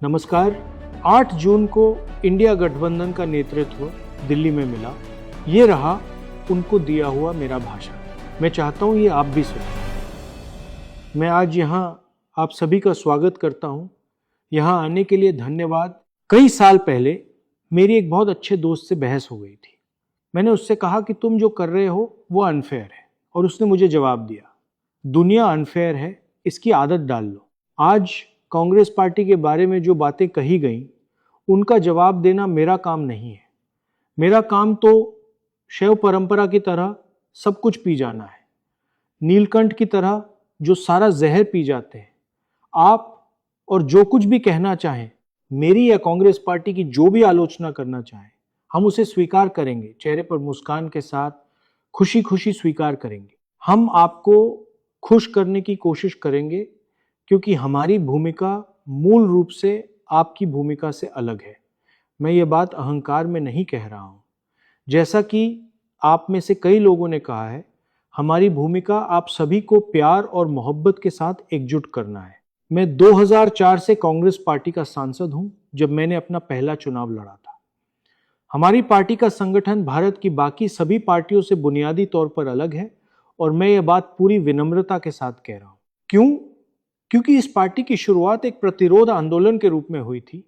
नमस्कार। 8 जून को इंडिया गठबंधन का नेतृत्व दिल्ली में मिला। ये रहा उनको दिया हुआ मेरा भाषण। मैं चाहता हूँ ये आप भी सुनें। मैं आज यहाँ आप सभी का स्वागत करता हूँ। यहाँ आने के लिए धन्यवाद। कई साल पहले मेरी एक बहुत अच्छे दोस्त से बहस हो गई थी। मैंने उससे कहा कि तुम जो कर रहे हो वो अनफेयर है, और उसने मुझे जवाब दिया, दुनिया अनफेयर है, इसकी आदत डाल लो। आज कांग्रेस पार्टी के बारे में जो बातें कही गई उनका जवाब देना मेरा काम नहीं है। मेरा काम तो शैव परंपरा की तरह सब कुछ पी जाना है, नीलकंठ की तरह जो सारा जहर पी जाते हैं। आप और जो कुछ भी कहना चाहें, मेरी या कांग्रेस पार्टी की जो भी आलोचना करना चाहें, हम उसे स्वीकार करेंगे, चेहरे पर मुस्कान के साथ खुशी खुशी स्वीकार करेंगे। हम आपको खुश करने की कोशिश करेंगे, क्योंकि हमारी भूमिका मूल रूप से आपकी भूमिका से अलग है। मैं ये बात अहंकार में नहीं कह रहा हूँ। जैसा कि आप में से कई लोगों ने कहा है, हमारी भूमिका आप सभी को प्यार और मोहब्बत के साथ एकजुट करना है। मैं 2004 से कांग्रेस पार्टी का सांसद हूँ, जब मैंने अपना पहला चुनाव लड़ा था। हमारी पार्टी का संगठन भारत की बाकी सभी पार्टियों से बुनियादी तौर पर अलग है, और मैं ये बात पूरी विनम्रता के साथ कह रहा हूँ। क्यों? क्योंकि इस पार्टी की शुरुआत एक प्रतिरोध आंदोलन के रूप में हुई थी,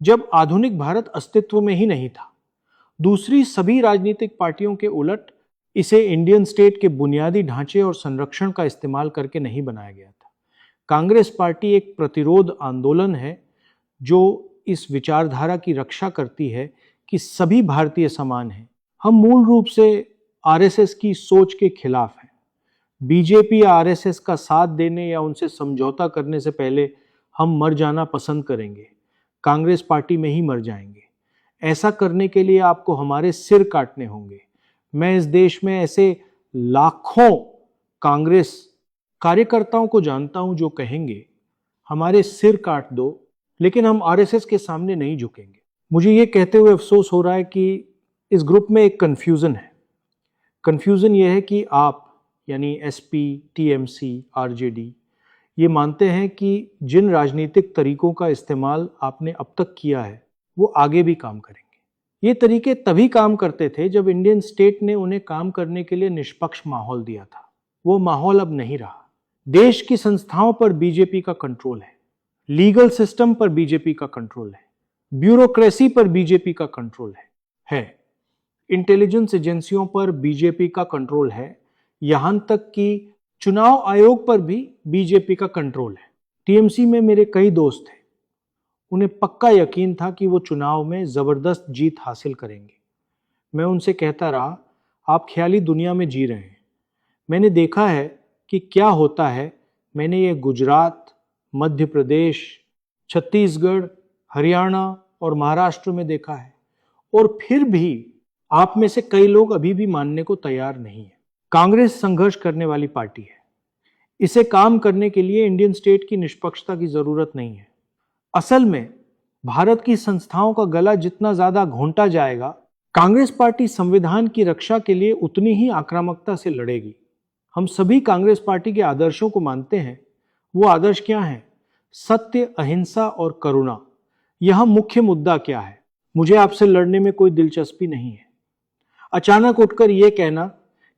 जब आधुनिक भारत अस्तित्व में ही नहीं था। दूसरी सभी राजनीतिक पार्टियों के उलट इसे इंडियन स्टेट के बुनियादी ढांचे और संरक्षण का इस्तेमाल करके नहीं बनाया गया था। कांग्रेस पार्टी एक प्रतिरोध आंदोलन है जो इस विचारधारा की रक्षा करती है कि सभी भारतीय समान हैं। हम मूल रूप से आरएसएस की सोच के खिलाफ हैं। बीजेपी या आरएसएस का साथ देने या उनसे समझौता करने से पहले हम मर जाना पसंद करेंगे। कांग्रेस पार्टी में ही मर जाएंगे। ऐसा करने के लिए आपको हमारे सिर काटने होंगे। मैं इस देश में ऐसे लाखों कांग्रेस कार्यकर्ताओं को जानता हूं जो कहेंगे, हमारे सिर काट दो, लेकिन हम आरएसएस के सामने नहीं झुकेंगे। मुझे ये कहते हुए अफसोस हो रहा है कि इस ग्रुप में एक कन्फ्यूजन है। कन्फ्यूजन ये है कि आप यानी एसपी, टीएमसी, आरजेडी ये मानते हैं कि जिन राजनीतिक तरीकों का इस्तेमाल आपने अब तक किया है वो आगे भी काम करेंगे। ये तरीके तभी काम करते थे जब इंडियन स्टेट ने उन्हें काम करने के लिए निष्पक्ष माहौल दिया था। वो माहौल अब नहीं रहा। देश की संस्थाओं पर बीजेपी का कंट्रोल है, लीगल सिस्टम पर बीजेपी का कंट्रोल है, ब्यूरोक्रेसी पर बीजेपी का कंट्रोल है, इंटेलिजेंस एजेंसियों पर बीजेपी का कंट्रोल है, यहां तक कि चुनाव आयोग पर भी बीजेपी का कंट्रोल है। टीएमसी में मेरे कई दोस्त थे, उन्हें पक्का यकीन था कि वो चुनाव में जबरदस्त जीत हासिल करेंगे। मैं उनसे कहता रहा, आप ख्याली दुनिया में जी रहे हैं। मैंने देखा है कि क्या होता है। मैंने ये गुजरात, मध्य प्रदेश, छत्तीसगढ़, हरियाणा और महाराष्ट्र में देखा है, और फिर भी आप में से कई लोग अभी भी मानने को तैयार नहीं है। कांग्रेस संघर्ष करने वाली पार्टी है। इसे काम करने के लिए इंडियन स्टेट की निष्पक्षता की जरूरत नहीं है। असल में भारत की संस्थाओं का गला जितना ज्यादा घोंटा जाएगा, कांग्रेस पार्टी संविधान की रक्षा के लिए उतनी ही आक्रामकता से लड़ेगी। हम सभी कांग्रेस पार्टी के आदर्शों को मानते हैं। वो आदर्श क्या हैं? सत्य, अहिंसा और करुणा। यह मुख्य मुद्दा क्या है? मुझे आपसे लड़ने में कोई दिलचस्पी नहीं है। अचानक उठकर यह कहना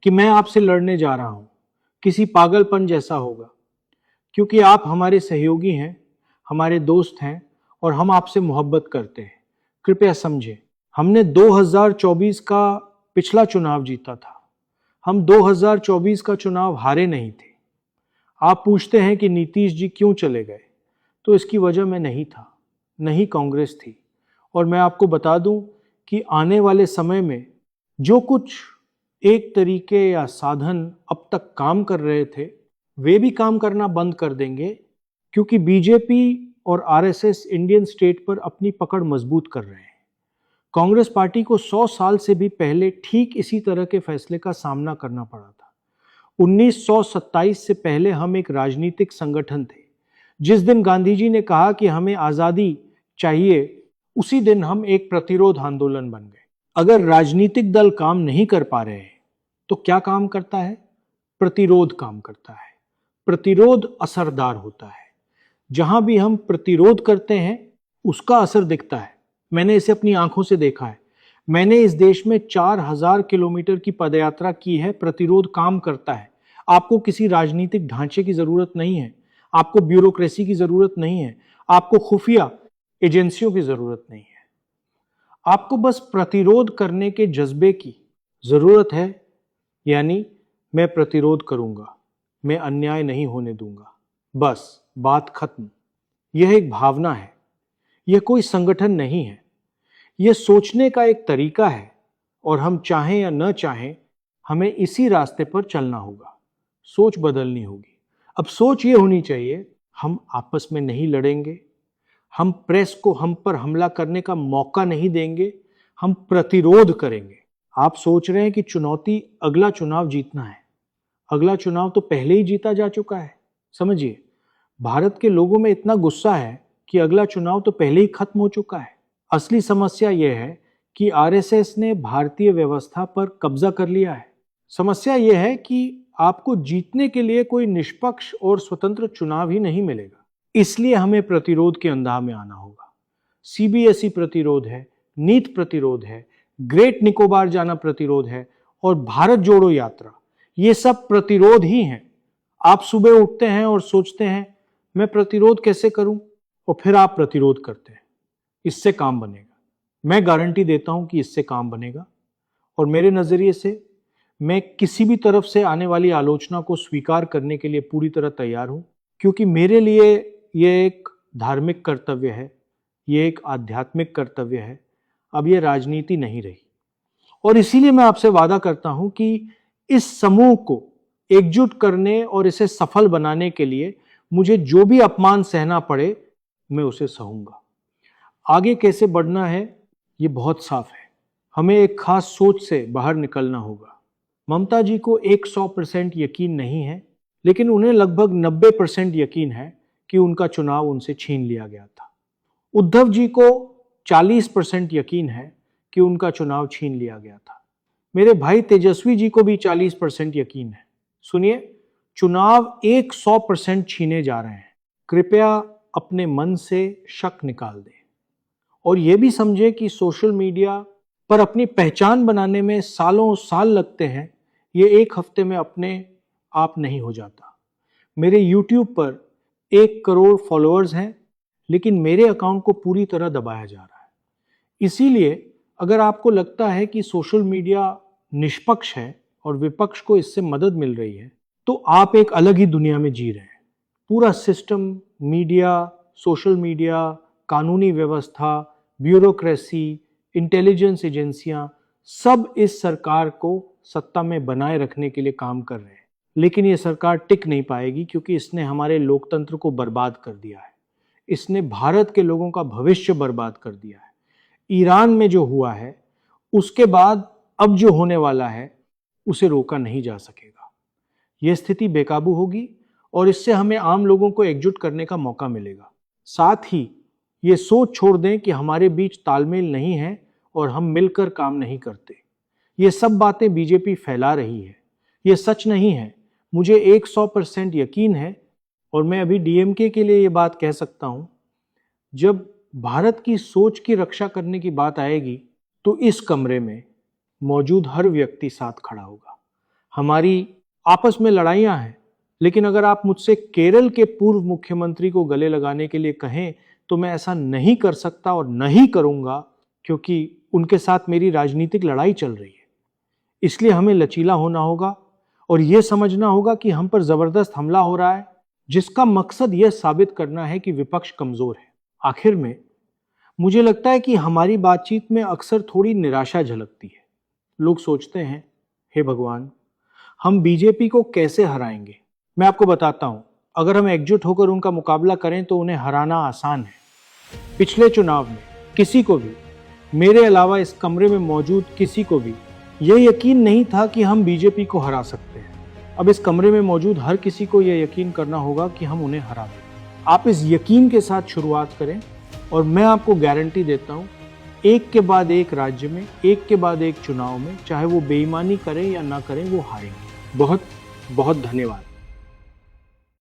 कि मैं आपसे लड़ने जा रहा हूं, किसी पागलपन जैसा होगा। क्योंकि आप हमारे सहयोगी हैं, हमारे दोस्त हैं, और हम आपसे मोहब्बत करते हैं। कृपया समझें, हमने 2024 का पिछला चुनाव जीता था। हम 2024 का चुनाव हारे नहीं थे। आप पूछते हैं कि नीतीश जी क्यों चले गए, तो इसकी वजह मैं नहीं था, नहीं कांग्रेस थी। और मैं आपको बता दूं कि आने वाले समय में जो कुछ एक तरीके या साधन अब तक काम कर रहे थे, वे भी काम करना बंद कर देंगे, क्योंकि बीजेपी और आरएसएस इंडियन स्टेट पर अपनी पकड़ मजबूत कर रहे हैं। कांग्रेस पार्टी को 100 साल से भी पहले ठीक इसी तरह के फैसले का सामना करना पड़ा था। 1927 से पहले हम एक राजनीतिक संगठन थे। जिस दिन गांधी जी ने कहा कि हमें आजादी चाहिए, उसी दिन हम एक प्रतिरोध आंदोलन बन गए। अगर राजनीतिक दल काम नहीं कर पा रहे हैं तो क्या काम करता है? प्रतिरोध काम करता है। प्रतिरोध असरदार होता है। जहां भी हम प्रतिरोध करते हैं उसका असर दिखता है। मैंने इसे अपनी आंखों से देखा है। मैंने इस देश में 4000 किलोमीटर की पदयात्रा की है। प्रतिरोध काम करता है। आपको किसी राजनीतिक ढांचे की जरूरत नहीं है, आपको ब्यूरोक्रेसी की जरूरत नहीं है, आपको खुफिया एजेंसियों की जरूरत नहीं है। आपको बस प्रतिरोध करने के जज्बे की जरूरत है। यानी मैं प्रतिरोध करूंगा, मैं अन्याय नहीं होने दूंगा, बस बात खत्म। यह एक भावना है, यह कोई संगठन नहीं है। यह सोचने का एक तरीका है और हम चाहें या न चाहें हमें इसी रास्ते पर चलना होगा। सोच बदलनी होगी। अब सोच ये होनी चाहिए, हम आपस में नहीं लड़ेंगे, हम प्रेस को हम पर हमला करने का मौका नहीं देंगे, हम प्रतिरोध करेंगे। आप सोच रहे हैं कि चुनौती अगला चुनाव जीतना है। अगला चुनाव तो पहले ही जीता जा चुका है। समझिए, भारत के लोगों में इतना गुस्सा है कि अगला चुनाव तो पहले ही खत्म हो चुका है। असली समस्या यह है कि आरएसएस ने भारतीय व्यवस्था पर कब्जा कर लिया है। समस्या यह है कि आपको जीतने के लिए कोई निष्पक्ष और स्वतंत्र चुनाव ही नहीं मिलेगा। इसलिए हमें प्रतिरोध के अंदाज में आना होगा। सीबीएसई प्रतिरोध है, नीट प्रतिरोध है, ग्रेट निकोबार जाना प्रतिरोध है और भारत जोड़ो यात्रा, ये सब प्रतिरोध ही हैं। आप सुबह उठते हैं और सोचते हैं मैं प्रतिरोध कैसे करूं, और फिर आप प्रतिरोध करते हैं। इससे काम बनेगा। मैं गारंटी देता हूं कि इससे काम बनेगा। और मेरे नजरिए से मैं किसी भी तरफ से आने वाली आलोचना को स्वीकार करने के लिए पूरी तरह तैयार हूं, क्योंकि मेरे लिए यह एक धार्मिक कर्तव्य है, यह एक आध्यात्मिक कर्तव्य है। अब यह राजनीति नहीं रही। और इसीलिए मैं आपसे वादा करता हूं कि इस समूह को एकजुट करने और इसे सफल बनाने के लिए मुझे जो भी अपमान सहना पड़े, मैं उसे सहूंगा। आगे कैसे बढ़ना है ये बहुत साफ है। हमें एक खास सोच से बाहर निकलना होगा। ममता जी को 100% यकीन नहीं है, लेकिन उन्हें लगभग 90% यकीन है कि उनका चुनाव उनसे छीन लिया गया था। उद्धव जी को 40% यकीन है कि उनका चुनाव छीन लिया गया था। मेरे भाई तेजस्वी जी को भी 40% यकीन है। सुनिए, चुनाव 100% छीने जा रहे हैं। कृपया अपने मन से शक निकाल दें और यह भी समझें कि सोशल मीडिया पर अपनी पहचान बनाने में सालों साल लगते हैं। ये एक हफ्ते में अपने आप नहीं हो जाता। मेरे YouTube पर 1 करोड़ फॉलोअर्स हैं, लेकिन मेरे अकाउंट को पूरी तरह दबाया जा रहा है। इसीलिए अगर आपको लगता है कि सोशल मीडिया निष्पक्ष है और विपक्ष को इससे मदद मिल रही है, तो आप एक अलग ही दुनिया में जी रहे हैं। पूरा सिस्टम, मीडिया, सोशल मीडिया, कानूनी व्यवस्था, ब्यूरोक्रेसी, इंटेलिजेंस एजेंसियां सब इस सरकार को सत्ता में बनाए रखने के लिए काम कर रहे हैं। लेकिन ये सरकार टिक नहीं पाएगी, क्योंकि इसने हमारे लोकतंत्र को बर्बाद कर दिया है। इसने भारत के लोगों का भविष्य बर्बाद कर दिया है। ईरान में जो हुआ है, उसके बाद अब जो होने वाला है, उसे रोका नहीं जा सकेगा। यह स्थिति बेकाबू होगी और इससे हमें आम लोगों को एकजुट करने का मौका मिलेगा। साथ ही ये सोच छोड़ दें कि हमारे बीच तालमेल नहीं है और हम मिलकर काम नहीं करते। ये सब बातें बीजेपी फैला रही है, ये सच नहीं है। मुझे 100% यकीन है और मैं अभी डीएमके के लिए ये बात कह सकता हूं, जब भारत की सोच की रक्षा करने की बात आएगी तो इस कमरे में मौजूद हर व्यक्ति साथ खड़ा होगा। हमारी आपस में लड़ाइयां हैं, लेकिन अगर आप मुझसे केरल के पूर्व मुख्यमंत्री को गले लगाने के लिए कहें तो मैं ऐसा नहीं कर सकता और नहीं करूंगा, क्योंकि उनके साथ मेरी राजनीतिक लड़ाई चल रही है। इसलिए हमें लचीला होना होगा और यह समझना होगा कि हम पर जबरदस्त हमला हो रहा है, जिसका मकसद यह साबित करना है कि विपक्ष कमजोर है। आखिर में मुझे लगता है कि हमारी बातचीत में अक्सर थोड़ी निराशा झलकती है। लोग सोचते हैं, हे भगवान, हम बीजेपी को कैसे हराएंगे। मैं आपको बताता हूं, अगर हम एकजुट होकर उनका मुकाबला करें तो उन्हें हराना आसान है। पिछले चुनाव में किसी को भी, मेरे अलावा इस कमरे में मौजूद किसी को भी, यह यकीन नहीं था कि हम बीजेपी को हरा सकते हैं। अब इस कमरे में मौजूद हर किसी को यह यकीन करना होगा कि हम उन्हें हरा देंगे। आप इस यकीन के साथ शुरुआत करें और मैं आपको गारंटी देता हूं, एक के बाद एक राज्य में, एक के बाद एक चुनाव में, चाहे वो बेईमानी करें या ना करें, वो हारेंगे। बहुत बहुत धन्यवाद।